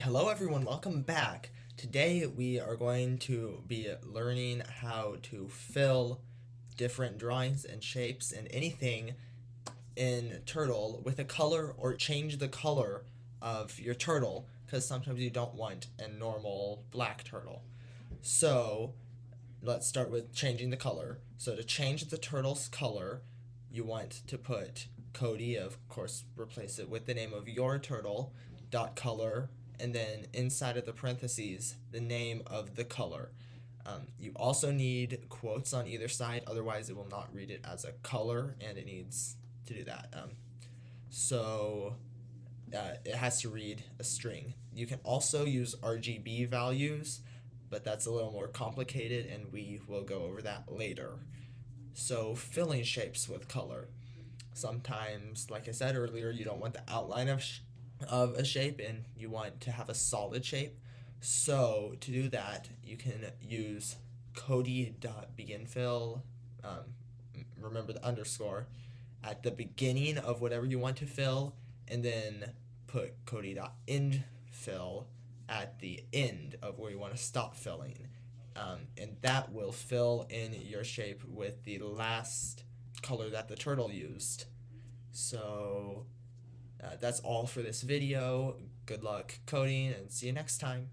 Hello everyone, welcome back. Today we are going to be learning how to fill different drawings and shapes and anything in Turtle with a color or change the color of your turtle because sometimes you don't want a normal black turtle. So let's start with changing the color. So to change the turtle's color, you want to put Cody, of course, replace it with the name of your turtle, dot color, and then inside of the parentheses, the name of the color. You also need quotes on either side, otherwise it will not read it as a color, and it needs to do that. So it has to read a string. You can also use RGB values, but that's a little more complicated, and we will go over that later. So filling shapes with color. Sometimes, like I said earlier, you don't want the outline of a shape and you want to have a solid shape. So to do that, you can use Cody.beginfill, remember the underscore, at the beginning of whatever you want to fill, and then put Cody.endfill at the end of where you want to stop filling. And that will fill in your shape with the last color that the turtle used. So that's all for this video. Good luck coding and see you next time.